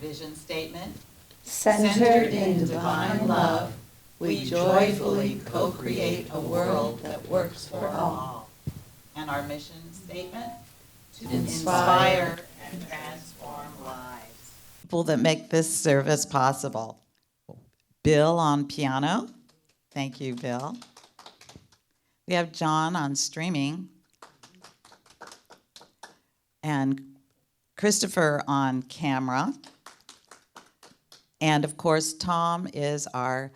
vision statement. Centered in divine love, we joyfully co-create a world that works for all. And our mission statement, to Inspire and transform lives. People that make this service possible. Bill on piano. Thank you, Bill. We have John on streaming. And Christopher on camera. And of course, Tom is our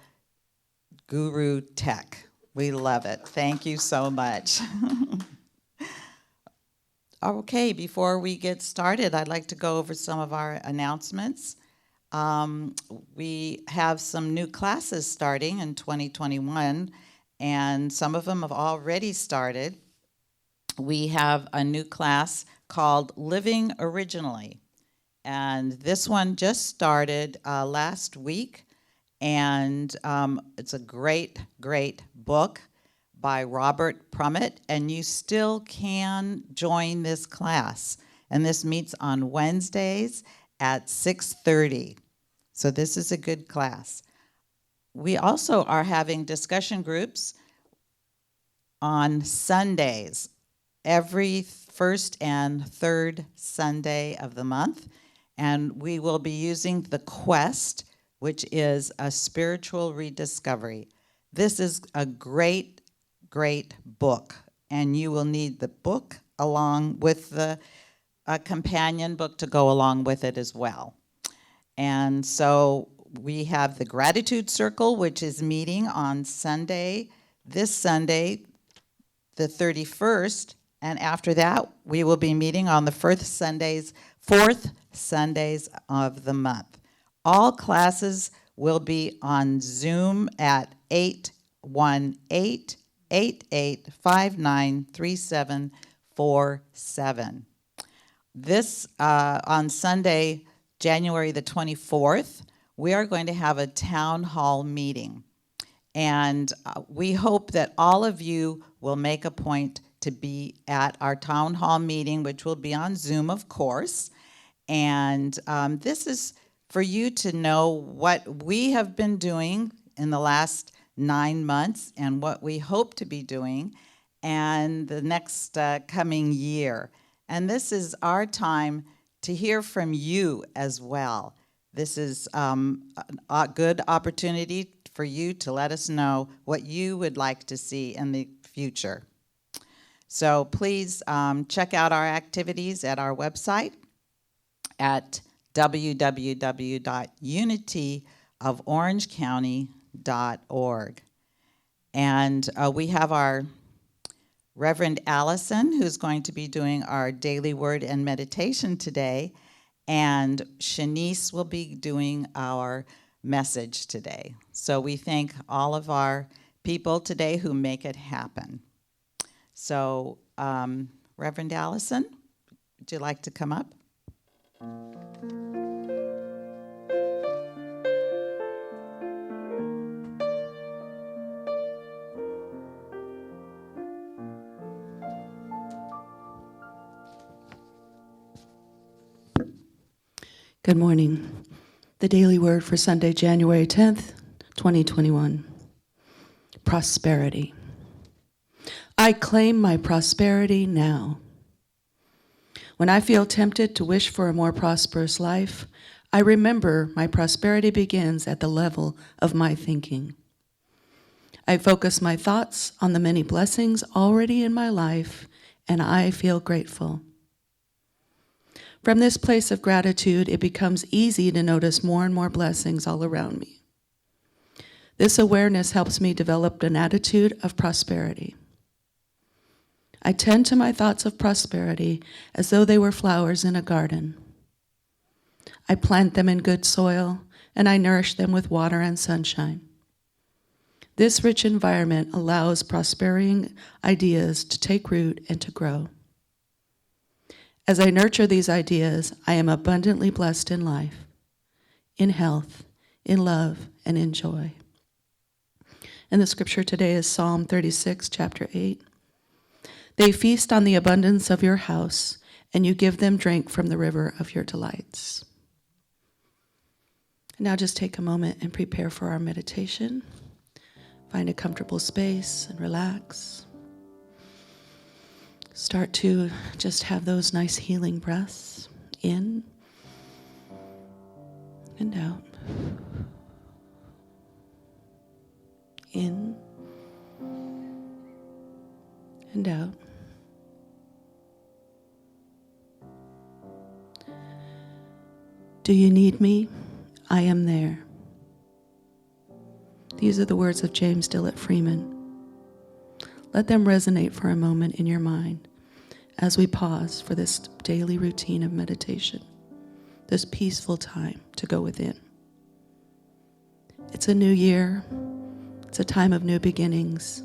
guru tech. We love it. Thank you so much. Okay, before we get started, I'd like to go over some of our announcements. We have some new classes starting in 2021, and some of them have already started. We have a new class called Living Originally, and this one just started last week, and it's a great, great book by Robert Prummett, and you still can join this class. And this meets on Wednesdays at 6:30. So this is a good class. We also are having discussion groups on Sundays, every first and third Sunday of the month. And we will be using the Quest, which is a spiritual rediscovery. This is a great book, and you will need the book along with the companion book to go along with it as well. And so we have the Gratitude Circle, which is meeting on Sunday, this Sunday, the 31st, and after that, we will be meeting on the fourth Sundays of the month. All classes will be on Zoom at 818-8859-3747. This, on Sunday, January the 24th, we are going to have a town hall meeting. And we hope that all of you will make a point to be at our town hall meeting, which will be on Zoom, of course. And this is for you to know what we have been doing in the last 9 months and what we hope to be doing and the next coming year. And this is our time to hear from you as well. This is a good opportunity for you to let us know what you would like to see in the future. So please check out our activities at our website at www.unityoforangecounty.org. And we have our Reverend Allison, who's going to be doing our daily word and meditation today, and Chenise will be doing our message today. So we thank all of our people today who make it happen. So, Reverend Allison, would you like to come up? Good morning. The daily word for Sunday, January 10th, 2021. Prosperity. I claim my prosperity now. When I feel tempted to wish for a more prosperous life, I remember my prosperity begins at the level of my thinking. I focus my thoughts on the many blessings already in my life, and I feel grateful. From this place of gratitude, it becomes easy to notice more and more blessings all around me. This awareness helps me develop an attitude of prosperity. I tend to my thoughts of prosperity as though they were flowers in a garden. I plant them in good soil, and I nourish them with water and sunshine. This rich environment allows prospering ideas to take root and to grow. As I nurture these ideas, I am abundantly blessed in life, in health, in love, and in joy. And the scripture today is Psalm 36, chapter 8. They feast on the abundance of your house, and you give them drink from the river of your delights. Now just take a moment and prepare for our meditation. Find a comfortable space and relax. Start to just have those nice healing breaths in and out. In and out. Do you need me? I am there. These are the words of James Dillett Freeman. Let them resonate for a moment in your mind as we pause for this daily routine of meditation, this peaceful time to go within. It's a new year. It's a time of new beginnings.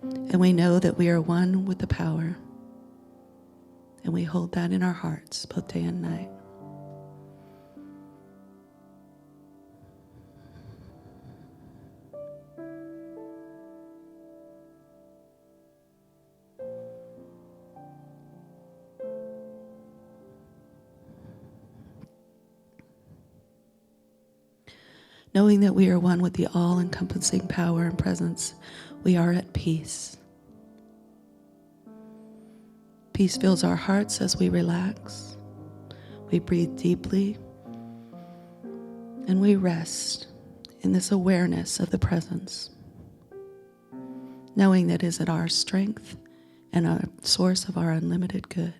And we know that we are one with the power. And we hold that in our hearts both day and night. Knowing that we are one with the all-encompassing power and presence, we are at peace. Peace fills our hearts as we relax. We breathe deeply, and we rest in this awareness of the presence, knowing that it is our strength and a source of our unlimited good.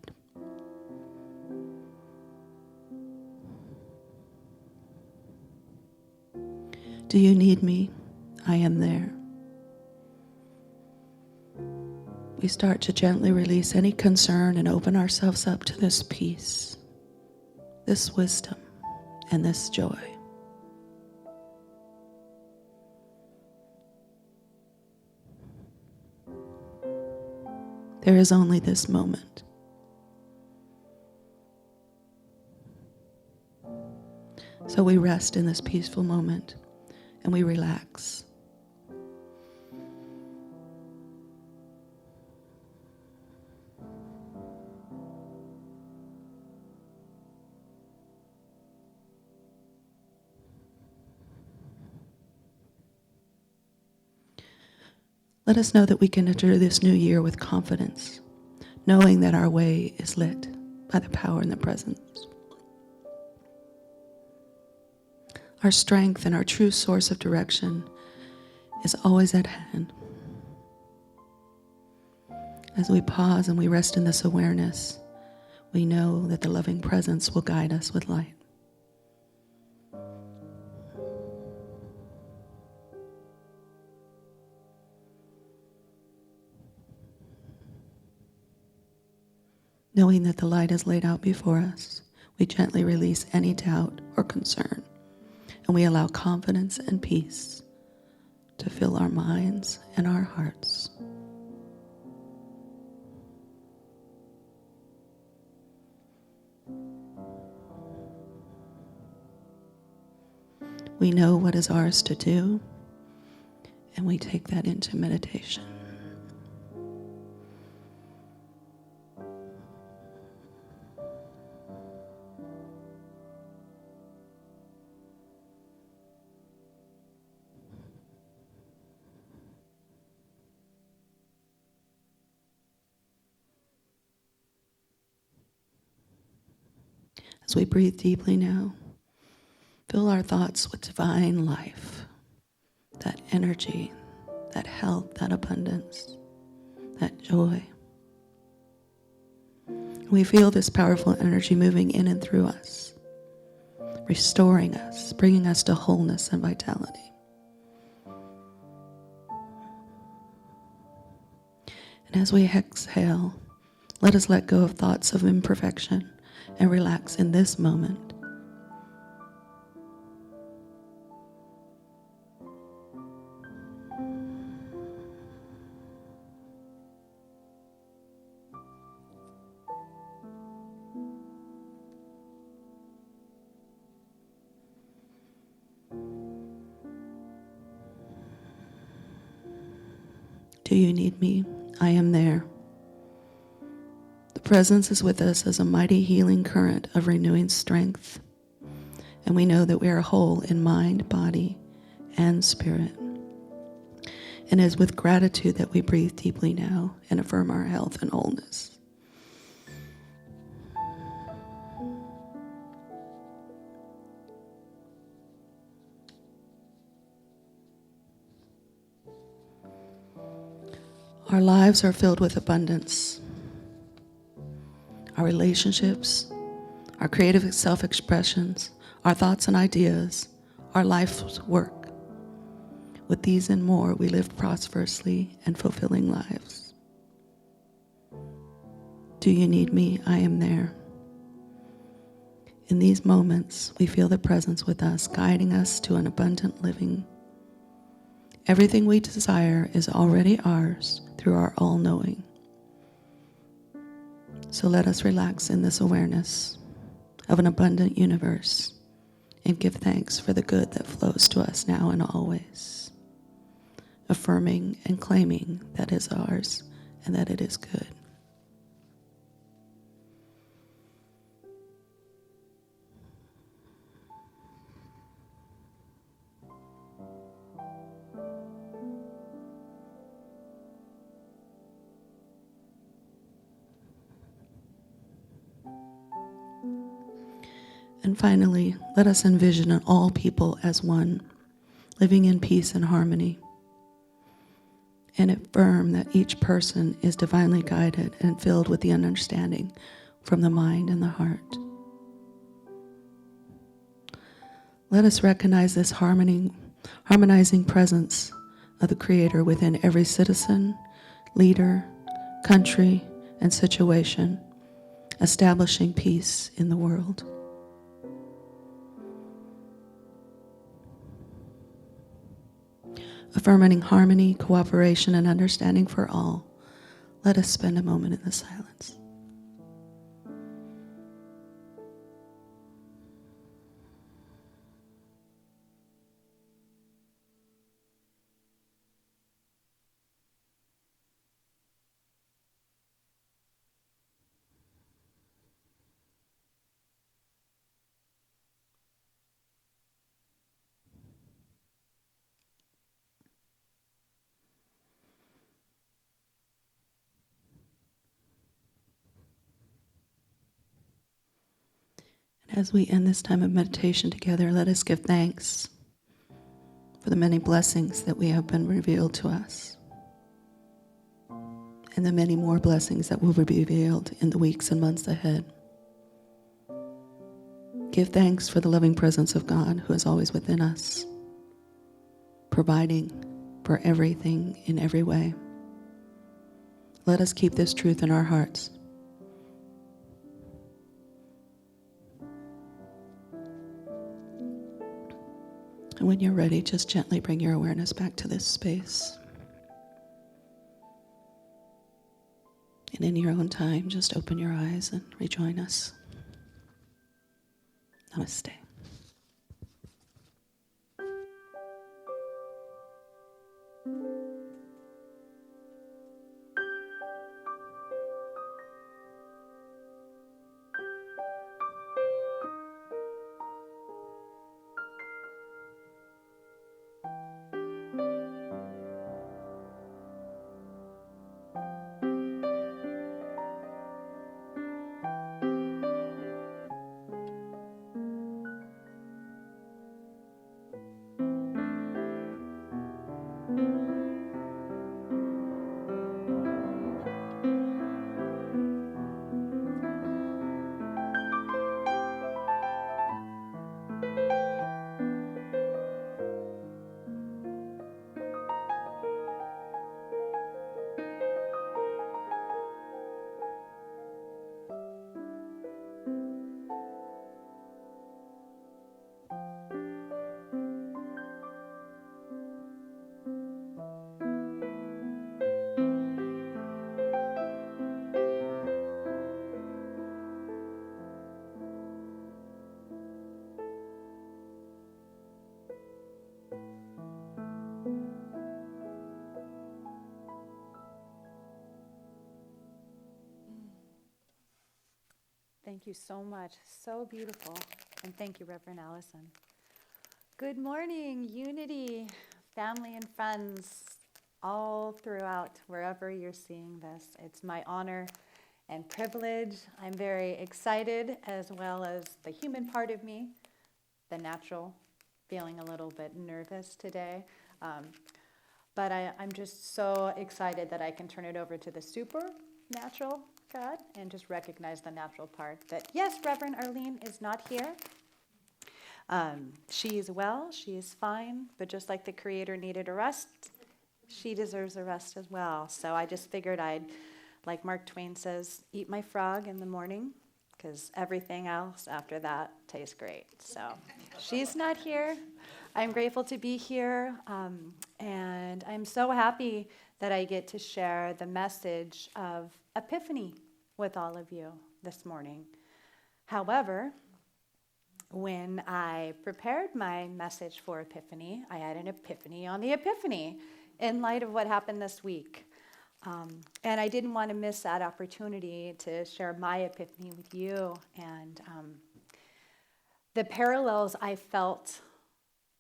Do you need me? I am there. We start to gently release any concern and open ourselves up to this peace, this wisdom, and this joy. There is only this moment. So we rest in this peaceful moment. And we relax. Let us know that we can enter this new year with confidence, knowing that our way is lit by the power and the presence. Our strength and our true source of direction is always at hand. As we pause and we rest in this awareness, we know that the loving presence will guide us with light. Knowing that the light is laid out before us, we gently release any doubt or concern. And we allow confidence and peace to fill our minds and our hearts. We know what is ours to do, and we take that into meditation. As we breathe deeply now, fill our thoughts with divine life, that energy, that health, that abundance, that joy. We feel this powerful energy moving in and through us, restoring us, bringing us to wholeness and vitality. And as we exhale, let us let go of thoughts of imperfection and relax in this moment. Do you need me? I am there. The presence is with us as a mighty healing current of renewing strength And we know that we are whole in mind, body, and spirit. And it is with gratitude that we breathe deeply now and affirm our health and wholeness. Our lives are filled with abundance. Our relationships, our creative self-expressions, our thoughts and ideas, our life's work. With these and more, we live prosperously and fulfilling lives. Do you need me? I am there. In these moments, we feel the presence with us, guiding us to an abundant living. Everything we desire is already ours through our all-knowing. So let us relax in this awareness of an abundant universe and give thanks for the good that flows to us now and always, affirming and claiming that is ours and that it is good. And finally, let us envision all people as one, living in peace and harmony, and affirm that each person is divinely guided and filled with the understanding from the mind and the heart. Let us recognize this harmonizing presence of the Creator within every citizen, leader, country, and situation, establishing peace in the world. Affirming harmony, cooperation, and understanding for all, let us spend a moment in the silence. As we end this time of meditation together, let us give thanks for the many blessings that we have been revealed to us, and the many more blessings that will be revealed in the weeks and months ahead. Give thanks for the loving presence of God who is always within us, providing for everything in every way. Let us keep this truth in our hearts. And when you're ready, just gently bring your awareness back to this space. And in your own time, just open your eyes and rejoin us. Namaste. Thank you so much. So beautiful. And thank you, Reverend Allison. Good morning, Unity, family and friends, all throughout, wherever you're seeing this. It's my honor and privilege. I'm very excited, as well as the human part of me, the natural, feeling a little bit nervous today. But I'm just so excited that I can turn it over to the supernatural God and just recognize the natural part. That yes, Reverend Arlene is not here. She is well, she is fine, but just like the Creator needed a rest, she deserves a rest as well. So I just figured I'd, like Mark Twain says, eat my frog in the morning, because everything else after that tastes great. So she's not here. I'm grateful to be here, and I'm so happy that I get to share the message of Epiphany with all of you this morning. However, when I prepared my message for Epiphany, I had an epiphany on the Epiphany in light of what happened this week. And I didn't want to miss that opportunity to share my epiphany with you. And the parallels I felt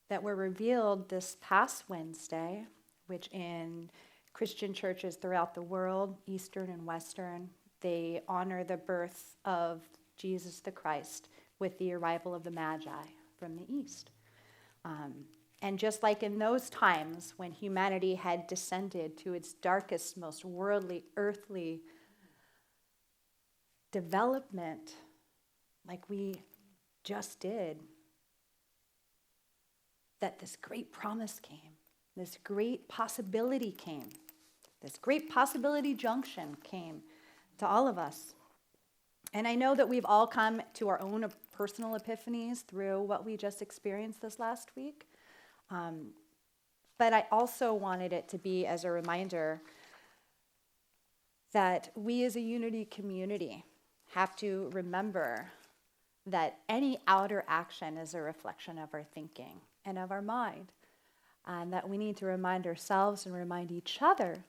that were revealed this past Wednesday, which in Christian churches throughout the world, Eastern and Western, they honor the birth of Jesus the Christ with the arrival of the Magi from the East. And just like in those times when humanity had descended to its darkest, most worldly, earthly development, like we just did, that this great promise came, this great possibility came, this great possibility junction came to all of us. And I know that we've all come to our own personal epiphanies through what we just experienced this last week. But I also wanted it to be as a reminder that we as a Unity community have to remember that any outer action is a reflection of our thinking and of our mind. And that we need to remind ourselves and remind each other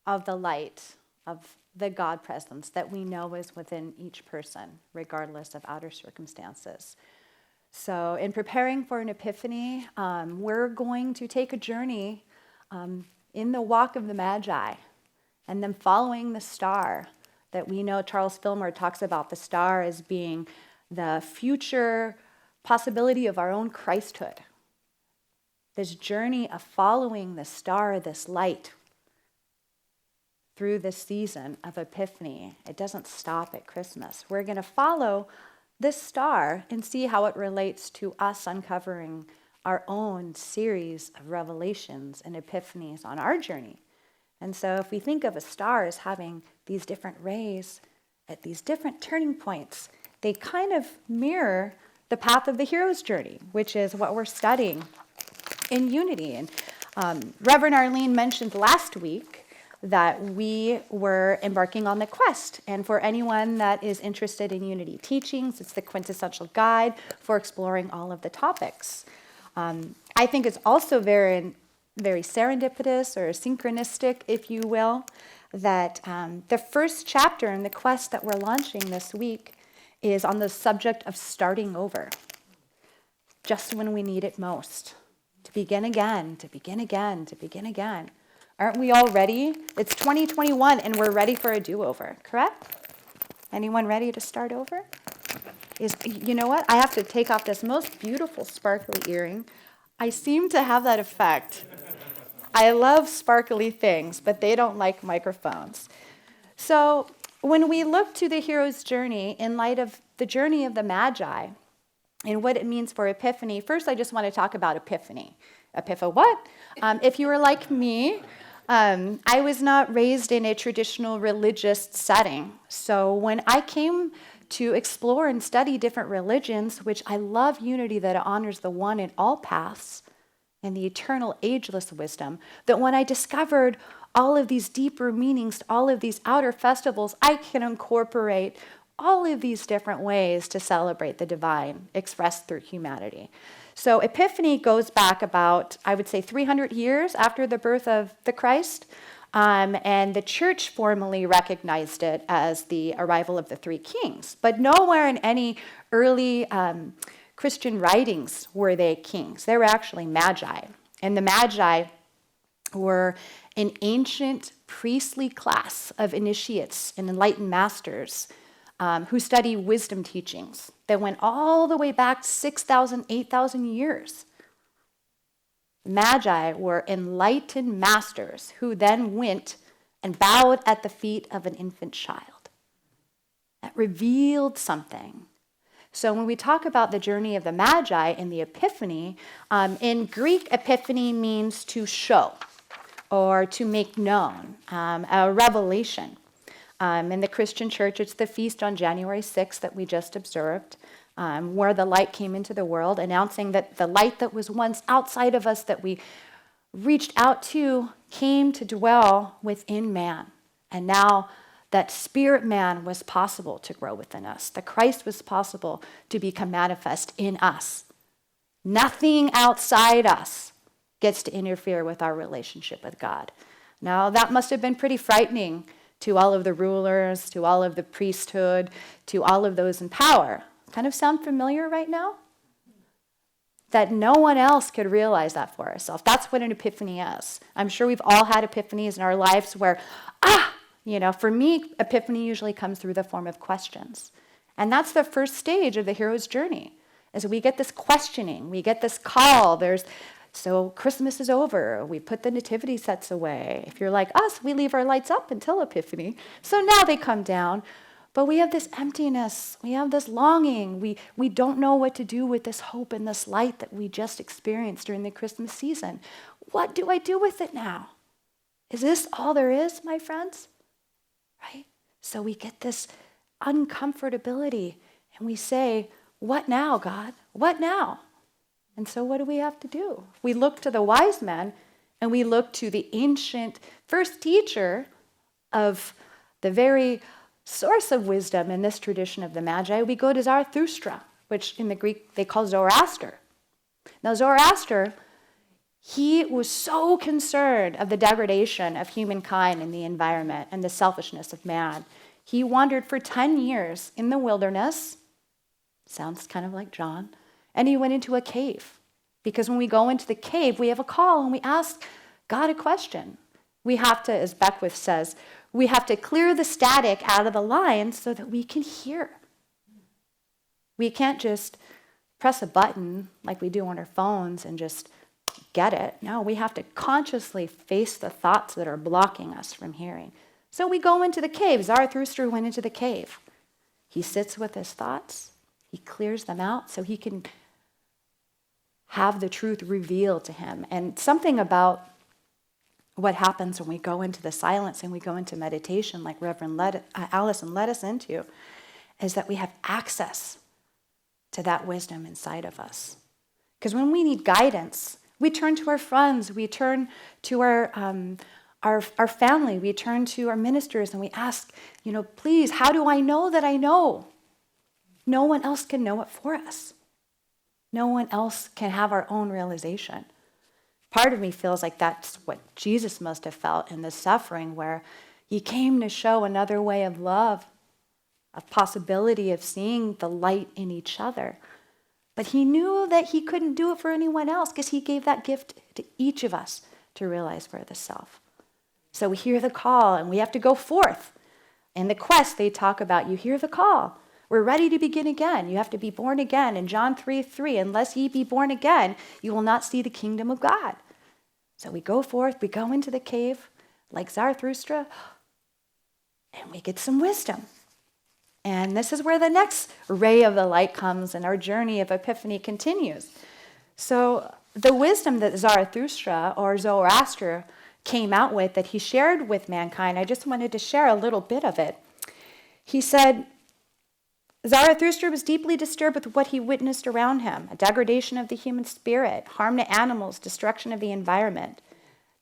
of the light of the God presence that we know is within each person, regardless of outer circumstances. So in preparing for an epiphany, we're going to take a journey in the walk of the Magi and then following the star that we know Charles Fillmore talks about the star as being the future possibility of our own Christhood. This journey of following the star, this light, through this season of Epiphany. It doesn't stop at Christmas. We're going to follow this star and see how it relates to us uncovering our own series of revelations and epiphanies on our journey. And so if we think of a star as having these different rays at these different turning points, they kind of mirror the path of the hero's journey, which is what we're studying in Unity. And Reverend Arlene mentioned last week that we were embarking on the quest. And for anyone that is interested in Unity teachings, it's the quintessential guide for exploring all of the topics. I think it's also very, very serendipitous or synchronistic, if you will, that the first chapter in the quest that we're launching this week is on the subject of starting over, just when we need it most. To begin again, to begin again, to begin again. Aren't we all ready? It's 2021 and we're ready for a do-over, correct? Anyone ready to start over? You know what? I have to take off this most beautiful sparkly earring. I seem to have that effect. I love sparkly things, but they don't like microphones. So when we look to the hero's journey in light of the journey of the Magi and what it means for Epiphany, first I just want to talk about Epiphany. What? If you were like me, I was not raised in a traditional religious setting. So when I came to explore and study different religions, which I love Unity that honors the one in all paths and the eternal ageless wisdom, that when I discovered all of these deeper meanings to all of these outer festivals, I can incorporate all of these different ways to celebrate the divine expressed through humanity. So Epiphany goes back about, I would say, 300 years after the birth of the Christ, and the church formally recognized it as the arrival of the three kings. But nowhere in any early Christian writings were they kings. They were actually magi. And the magi were an ancient priestly class of initiates and enlightened masters who study wisdom teachings that went all the way back 6,000, 8,000 years. Magi were enlightened masters who then went and bowed at the feet of an infant child. That revealed something. So when we talk about the journey of the Magi in the Epiphany, in Greek, Epiphany means to show or to make known, a revelation. In the Christian church, it's the feast on January 6th that we just observed, where the light came into the world, announcing that the light that was once outside of us that we reached out to came to dwell within man. And now that spirit man was possible to grow within us. That Christ was possible to become manifest in us. Nothing outside us gets to interfere with our relationship with God. Now, that must have been pretty frightening to all of the rulers, to all of the priesthood, to all of those in power. Kind of sound familiar right now? That no one else could realize that for ourselves. That's what an epiphany is. I'm sure we've all had epiphanies in our lives where, for me, epiphany usually comes through the form of questions. And that's the first stage of the hero's journey, is we get this questioning, we get this call. So Christmas is over, we put the nativity sets away. If you're like us, we leave our lights up until Epiphany. So now they come down. But we have this emptiness, we have this longing. We don't know what to do with this hope and this light that we just experienced during the Christmas season. What do I do with it now? Is this all there is, my friends? Right? So we get this uncomfortability and we say, what now, God? What now? And so what do we have to do? We look to the wise men and we look to the ancient first teacher of the very source of wisdom in this tradition of the Magi. We go to Zarathustra, which in the Greek they call Zoroaster. Now Zoroaster, he was so concerned of the degradation of humankind and the environment and the selfishness of man. He wandered for 10 years in the wilderness. Sounds kind of like John. And he went into a cave. Because when we go into the cave, we have a call and we ask God a question. We have to, as Beckwith says, we have to clear the static out of the line so that we can hear. We can't just press a button like we do on our phones and just get it. No, we have to consciously face the thoughts that are blocking us from hearing. So we go into the cave. Zarathustra went into the cave. He sits with his thoughts. He clears them out so he can have the truth revealed to him. And something about what happens when we go into the silence and we go into meditation, like Reverend Allison led us into, is that we have access to that wisdom inside of us. Because when we need guidance, we turn to our friends, we turn to our family, we turn to our ministers, and we ask, please, how do I know that I know? No one else can know it for us. No one else can have our own realization. Part of me feels like that's what Jesus must have felt in the suffering, where he came to show another way of love, a possibility of seeing the light in each other. But he knew that he couldn't do it for anyone else because he gave that gift to each of us to realize for the self. So we hear the call and we have to go forth. In the quest, they talk about you hear the call. We're ready to begin again. You have to be born again. In John 3:3, unless ye be born again, you will not see the kingdom of God. So we go forth, we go into the cave like Zarathustra, and we get some wisdom. And this is where the next ray of the light comes and our journey of Epiphany continues. So the wisdom that Zarathustra or Zoroaster came out with, that he shared with mankind, I just wanted to share a little bit of it. He said, Zarathustra was deeply disturbed with what he witnessed around him, a degradation of the human spirit, harm to animals, destruction of the environment.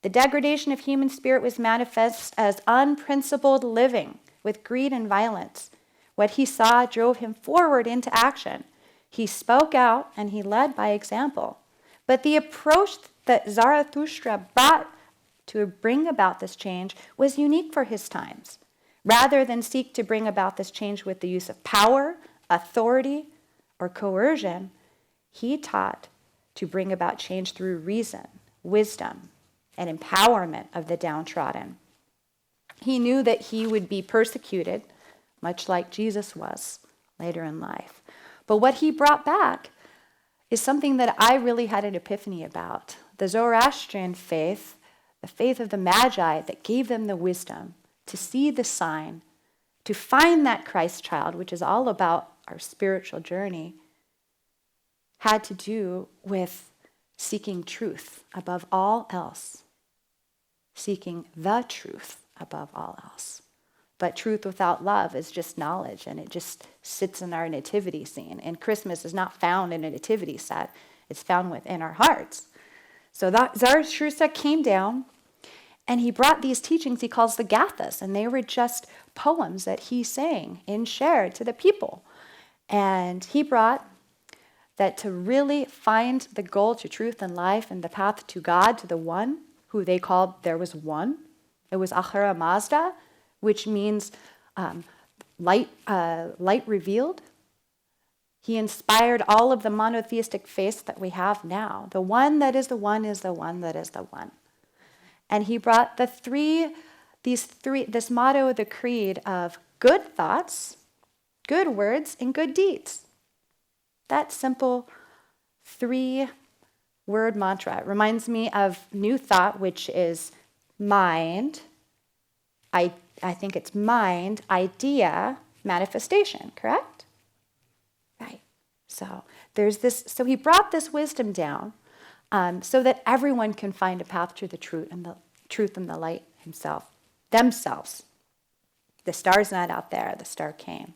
The degradation of human spirit was manifest as unprincipled living with greed and violence. What he saw drove him forward into action. He spoke out and he led by example. But the approach that Zarathustra brought to bring about this change was unique for his times. Rather than seek to bring about this change with the use of power, authority, or coercion, He taught to bring about change through reason, wisdom, and empowerment of the downtrodden. He knew that he would be persecuted, much like Jesus was later in life. But what he brought back is something that I really had an epiphany about. The Zoroastrian faith, the faith of the Magi that gave them the wisdom to see the sign, to find that Christ child, which is all about our spiritual journey, had to do with seeking truth above all else, seeking the truth above all else. But truth without love is just knowledge, and it just sits in our nativity scene. And Christmas is not found in a nativity set. It's found within our hearts. So that Zarathustra came down, and he brought these teachings he calls the Gathas, and they were just poems that he sang and shared to the people. And he brought that to really find the goal to truth and life and the path to God, to the one, who they called, there was one. It was Ahura Mazda, which means light revealed. He inspired all of the monotheistic faiths that we have now. The one that is the one is the one that is the one. And he brought this motto of the creed of good thoughts, good words, and good deeds. That simple 3-word mantra. It reminds me of New Thought, which is mind. I think it's mind, idea, manifestation, correct? Right. So there's this. So he brought this wisdom down so that everyone can find a path to the truth and the light themselves. The star's not out there. The star came.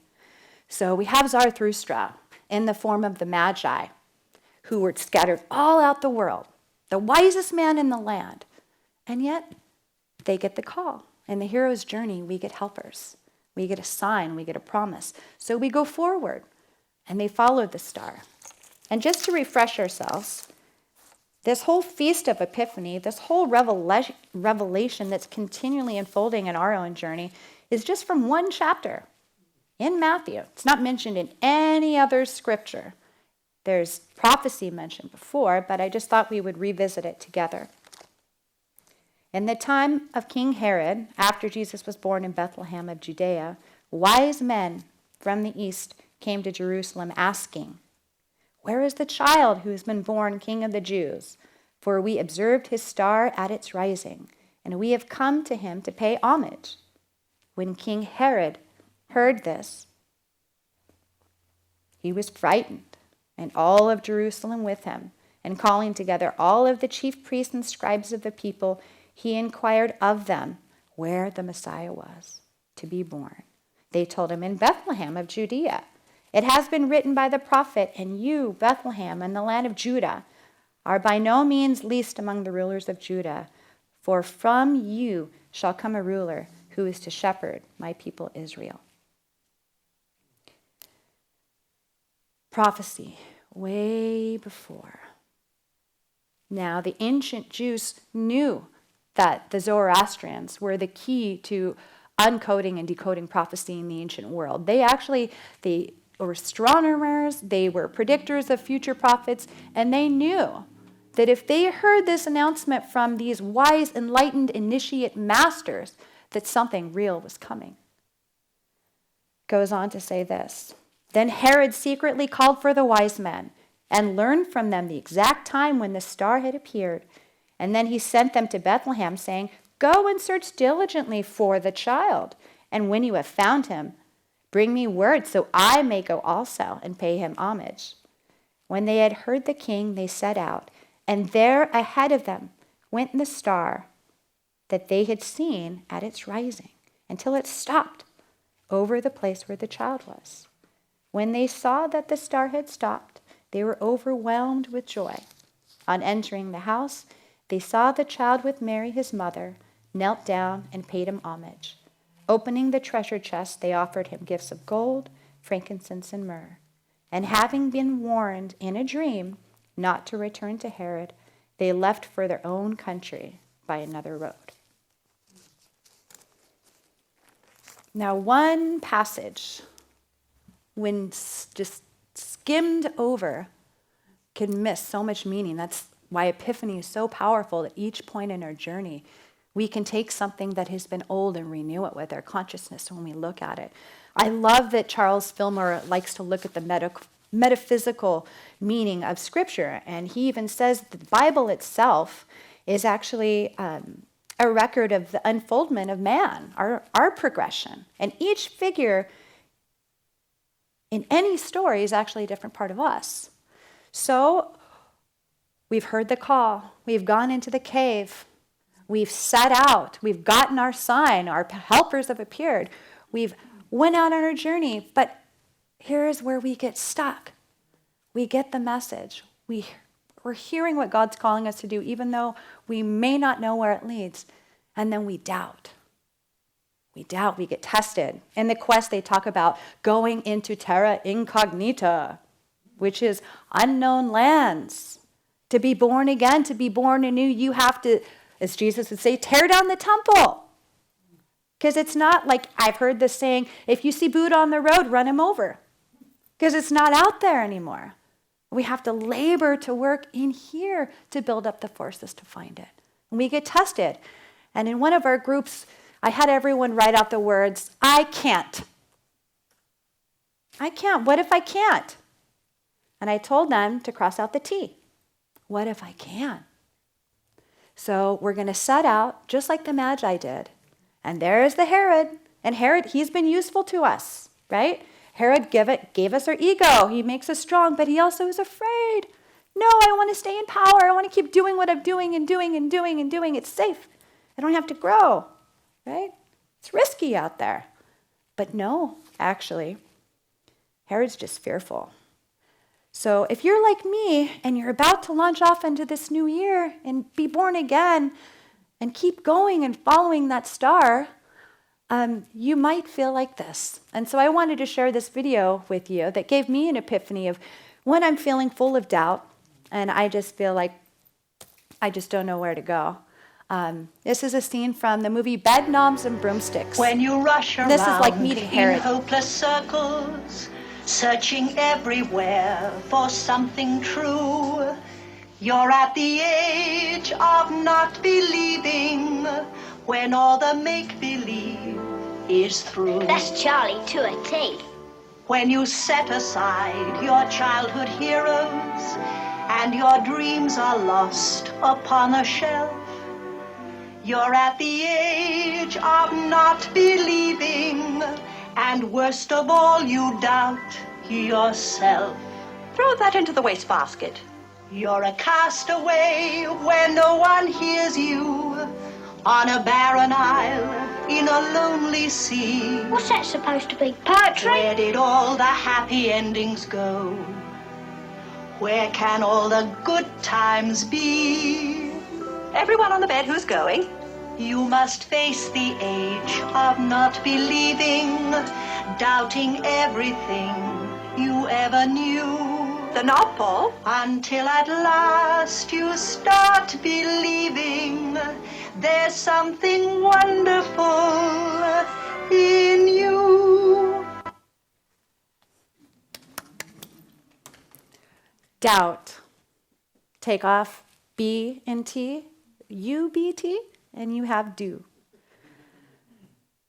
So we have Zarathustra in the form of the Magi, who were scattered all out the world, the wisest man in the land, and yet they get the call. In the hero's journey, we get helpers. We get a sign. We get a promise. So we go forward, and they followed the star. And just to refresh ourselves, this whole Feast of Epiphany, this whole revelation that's continually unfolding in our own journey is just from one chapter in Matthew. It's not mentioned in any other scripture. There's prophecy mentioned before, but I just thought we would revisit it together. In the time of King Herod, after Jesus was born in Bethlehem of Judea, wise men from the east came to Jerusalem asking, "Where is the child who has been born King of the Jews? For we observed his star at its rising, and we have come to him to pay homage." When King Herod heard this, he was frightened, and all of Jerusalem with him. And calling together all of the chief priests and scribes of the people, he inquired of them where the Messiah was to be born. They told him, "In Bethlehem of Judea. It has been written by the prophet, and you, Bethlehem, in the land of Judah, are by no means least among the rulers of Judah, for from you shall come a ruler who is to shepherd my people Israel." Prophecy way before. Now, the ancient Jews knew that the Zoroastrians were the key to uncoding and decoding prophecy in the ancient world. They were astronomers, they were predictors of future prophets, and they knew that if they heard this announcement from these wise, enlightened, initiate masters, that something real was coming. Goes on to say this, "Then Herod secretly called for the wise men and learned from them the exact time when the star had appeared. And then he sent them to Bethlehem, saying, 'Go and search diligently for the child, and when you have found him, bring me word so I may go also and pay him homage.' When they had heard the king, they set out, and there ahead of them went the star that they had seen at its rising, until it stopped over the place where the child was. When they saw that the star had stopped, they were overwhelmed with joy. On entering the house, they saw the child with Mary, his mother, knelt down and paid him homage. Opening the treasure chest, they offered him gifts of gold, frankincense, and myrrh. And having been warned in a dream not to return to Herod, they left for their own country by another road." Now, one passage, when just skimmed over, can miss so much meaning. That's why Epiphany is so powerful. At each point in our journey, we can take something that has been old and renew it with our consciousness when we look at it. I love that Charles Fillmore likes to look at the metaphysical meaning of Scripture, and he even says that the Bible itself is actually a record of the unfoldment of man, our progression. And each figure in any story is actually a different part of us. So we've heard the call. We've gone into the cave. We've set out. We've gotten our sign. Our helpers have appeared. We've went out on our journey. But here's where we get stuck. We get the message. We're hearing what God's calling us to do, even though we may not know where it leads. And then we doubt. We doubt. We get tested. In the quest, they talk about going into terra incognita, which is unknown lands. To be born again, to be born anew, you have to, as Jesus would say, tear down the temple. Because it's not like, I've heard this saying, if you see Buddha on the road, run him over. Because it's not out there anymore. We have to labor to work in here to build up the forces to find it. And we get tested. And in one of our groups, I had everyone write out the words, I can't. I can't. What if I can't? And I told them to cross out the T. What if I can? So we're going to set out just like the Magi did. And there's the Herod. And Herod, he's been useful to us, right? Herod gave us our ego. He makes us strong, but he also is afraid. No, I want to stay in power. I want to keep doing what I'm doing and doing and doing and doing. It's safe. I don't have to grow, right? It's risky out there. But no, actually, Herod's just fearful. So if you're like me and you're about to launch off into this new year and be born again and keep going and following that star, you might feel like this. And so I wanted to share this video with you that gave me an epiphany of when I'm feeling full of doubt and I just feel like I just don't know where to go. This is a scene from the movie Bed Knobs and Broomsticks. When you rush around This is like meeting Herod. in hopeless circles, searching everywhere for something true, you're at the age of not believing when all the make-believe is through. That's Charlie to a T. When you set aside your childhood heroes and your dreams are lost upon a shelf, you're at the age of not believing, and worst of all, you doubt yourself. Throw that into the wastebasket. You're a castaway where no one hears you, on a barren isle in a lonely sea. What's that supposed to be? Poetry? Where did all the happy endings go? Where can all the good times be? Everyone on the bed who's going? You must face the age of not believing, doubting everything you ever knew. The knob, Paul. Until at last you start believing there's something wonderful in you. Doubt. Take off B and T, U, B, T, and you have do.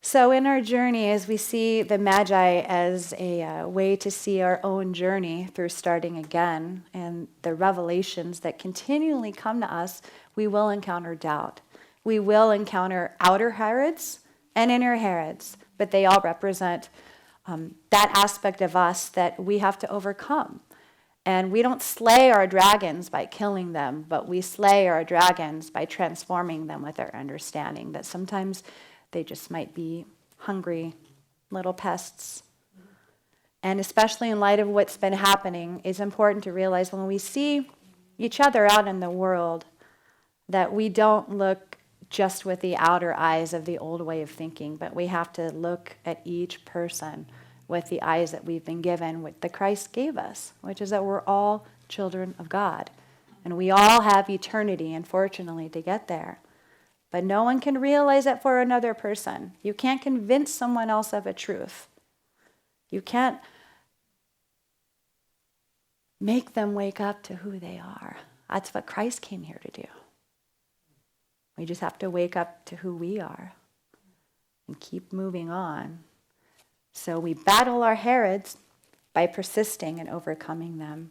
So in our journey, as we see the Magi as a way to see our own journey through starting again and the revelations that continually come to us, we will encounter doubt. We will encounter outer Herods and inner Herods, but they all represent that aspect of us that we have to overcome. And we don't slay our dragons by killing them, but we slay our dragons by transforming them with our understanding that sometimes they just might be hungry little pests. And especially in light of what's been happening, it's important to realize when we see each other out in the world that we don't look just with the outer eyes of the old way of thinking, but we have to look at each person with the eyes that we've been given, what the Christ gave us, which is that we're all children of God. And we all have eternity, unfortunately, to get there. But no one can realize that for another person. You can't convince someone else of a truth. You can't Make them wake up to who they are. That's what Christ came here to do. We just have to wake up to who we are and keep moving on. So we battle our Herods by persisting and overcoming them.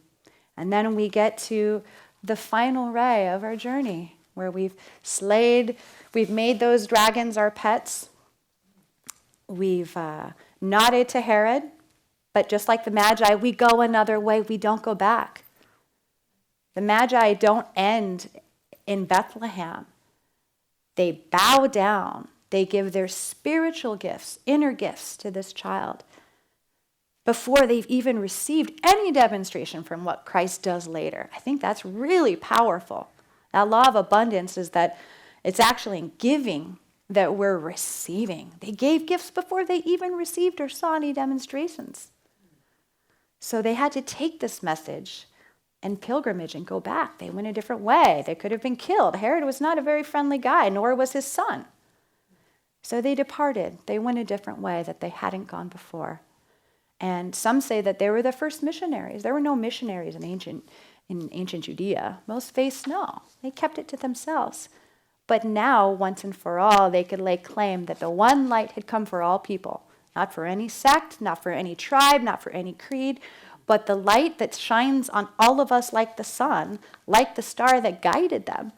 And then we get to the final ray of our journey, where we've made those dragons our pets. We've nodded to Herod, but just like the Magi, we go another way. We don't go back. The Magi don't end in Bethlehem. They bow down. They give their spiritual gifts, inner gifts to this child before they've even received any demonstration from what Christ does later. I think that's really powerful. That law of abundance is that it's actually in giving that we're receiving. They gave gifts before they even received or saw any demonstrations. So they had to take this message and pilgrimage and go back. They went a different way. They could have been killed. Herod was not a very friendly guy, nor was his son. So they departed. They went a different way that they hadn't gone before. And some say that they were the first missionaries. There were no missionaries in ancient Judea. Most faiths, no. They kept it to themselves. But now, once and for all, they could lay claim that the one light had come for all people. Not for any sect, not for any tribe, not for any creed, but the light that shines on all of us like the sun, like the star that guided them,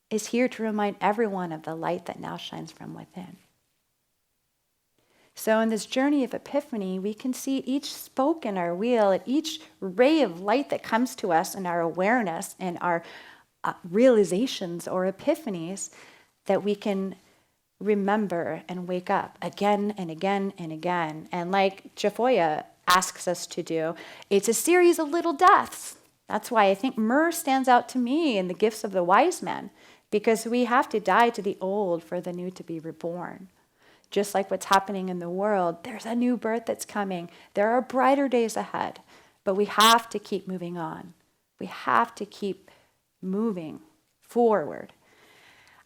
is here to remind everyone of the light that now shines from within. So in this journey of Epiphany, we can see each spoke in our wheel, at each ray of light that comes to us in our awareness and our realizations or epiphanies, that we can remember and wake up again and again and again. And like Jephthah asks us to do, it's a series of little deaths. That's why I think myrrh stands out to me in the gifts of the wise men, because we have to die to the old for the new to be reborn. Just like what's happening in the world, there's a new birth that's coming. There are brighter days ahead, but we have to keep moving on. We have to keep moving forward.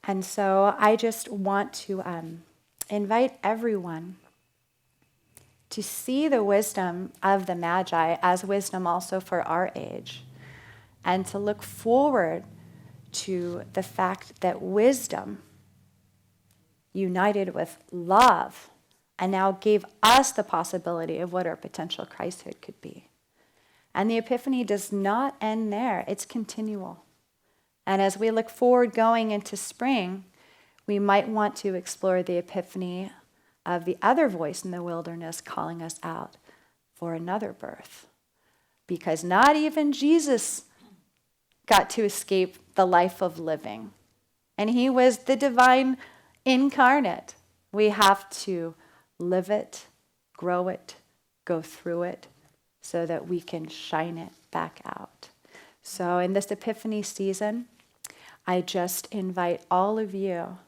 And so I just want to invite everyone to see the wisdom of the Magi as wisdom also for our age, and to look forward to the fact that wisdom united with love and now gave us the possibility of what our potential Christhood could be. And the Epiphany does not end there. It's continual. And as we look forward going into spring, we might want to explore the Epiphany of the other voice in the wilderness calling us out for another birth. Because not even Jesus got to escape the life of living. And he was the divine incarnate. We have to live it, grow it, go through it, so that we can shine it back out. So in this Epiphany season, I just invite all of you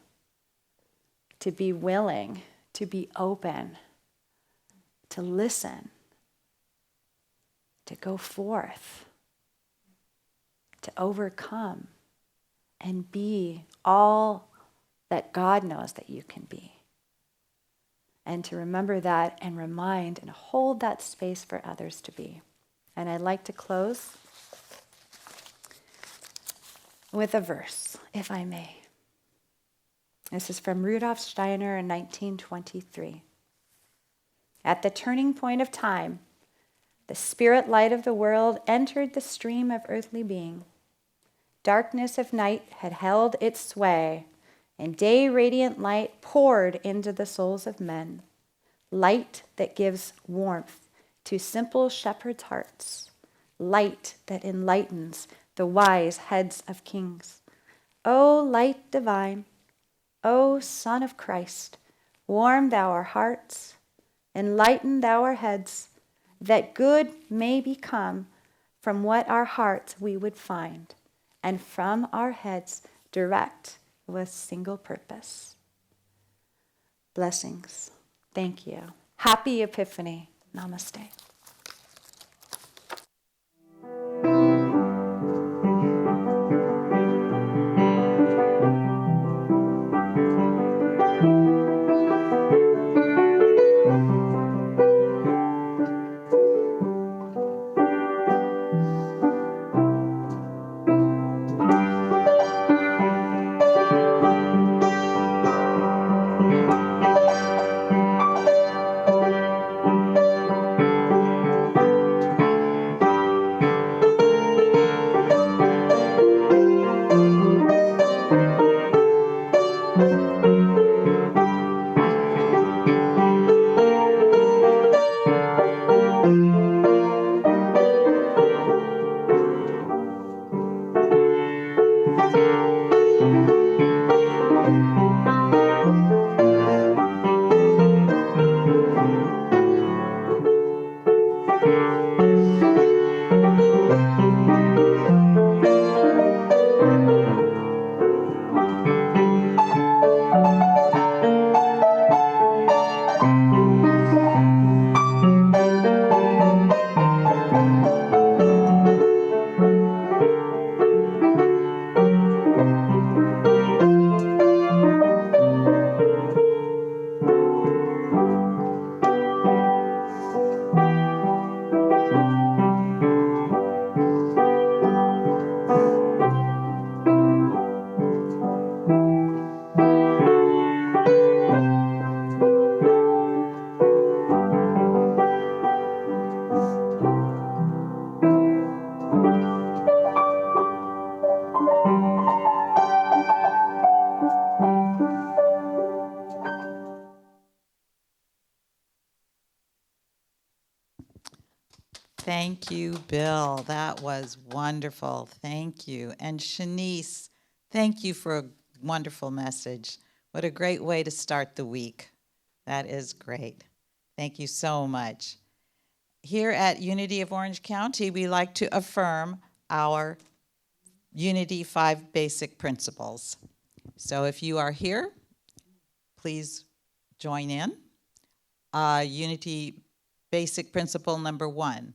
to be willing, to be open, to listen, to go forth, to overcome, and be all that God knows that you can be. And to remember that and remind and hold that space for others to be. And I'd like to close with a verse, if I may. This is from Rudolf Steiner in 1923. At the turning point of time, the spirit light of the world entered the stream of earthly being. Darkness of night had held its sway, and day-radiant light poured into the souls of men. Light that gives warmth to simple shepherds' hearts. Light that enlightens the wise heads of kings. O light divine, O Son of Christ, warm thou our hearts, enlighten thou our heads, that good may become from what our hearts we would find, and from our heads direct with single purpose. Blessings. Thank you. Happy Epiphany. Namaste. Thank you, Bill. That was wonderful. Thank you. And Chenise, thank you for a wonderful message. What a great way to start the week. That is great. Thank you so much. Here at Unity of Orange County, we like to affirm our Unity 5 basic principles. So if you are here, please join in. Unity basic principle number 1.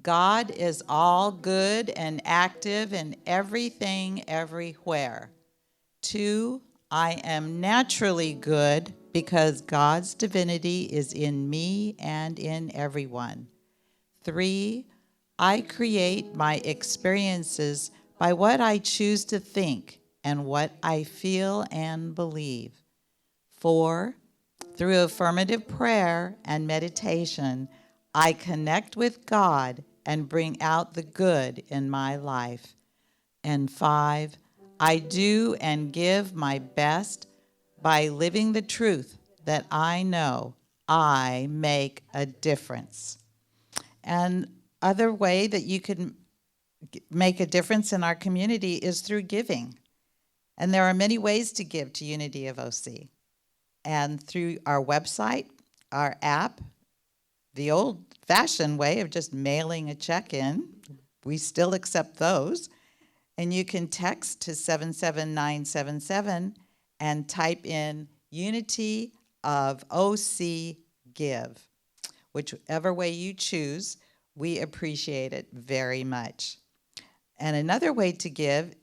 God is all good and active in everything, everywhere. 2, I am naturally good because God's divinity is in me and in everyone. 3, I create my experiences by what I choose to think and what I feel and believe. 4, through affirmative prayer and meditation, I connect with God and bring out the good in my life. And 5, I do and give my best by living the truth that I know I make a difference. And other way that you can make a difference in our community is through giving. And there are many ways to give to Unity of OC. And through our website, our app, the old-fashioned way of just mailing a check in, we still accept those. And you can text to 77977 and type in Unity of OC Give. Whichever way you choose, we appreciate it very much. And another way to give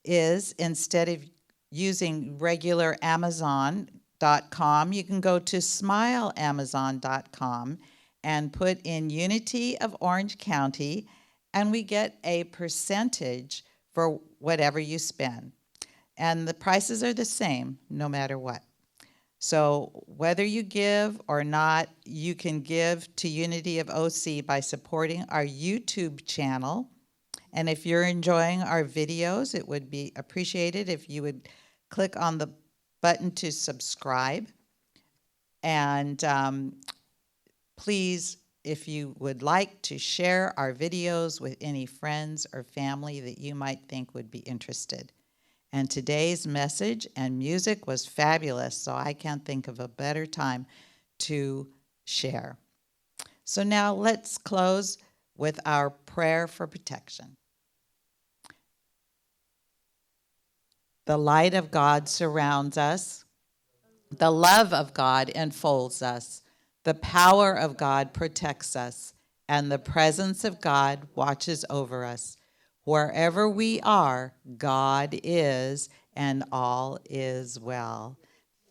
is, instead of using regular Amazon.com, you can go to smileamazon.com and put in Unity of Orange County, and we get a percentage for whatever you spend. And the prices are the same no matter what. So whether you give or not, you can give to Unity of OC by supporting our YouTube channel. And if you're enjoying our videos, it would be appreciated if you would click on the button to subscribe. And please, if you would like to share our videos with any friends or family that you might think would be interested. And today's message and music was fabulous, so I can't think of a better time to share. So now let's close with our prayer for protection. The light of God surrounds us. The love of God enfolds us. The power of God protects us. And the presence of God watches over us. Wherever we are, God is, and all is well.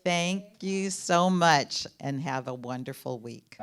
Thank you so much, and have a wonderful week.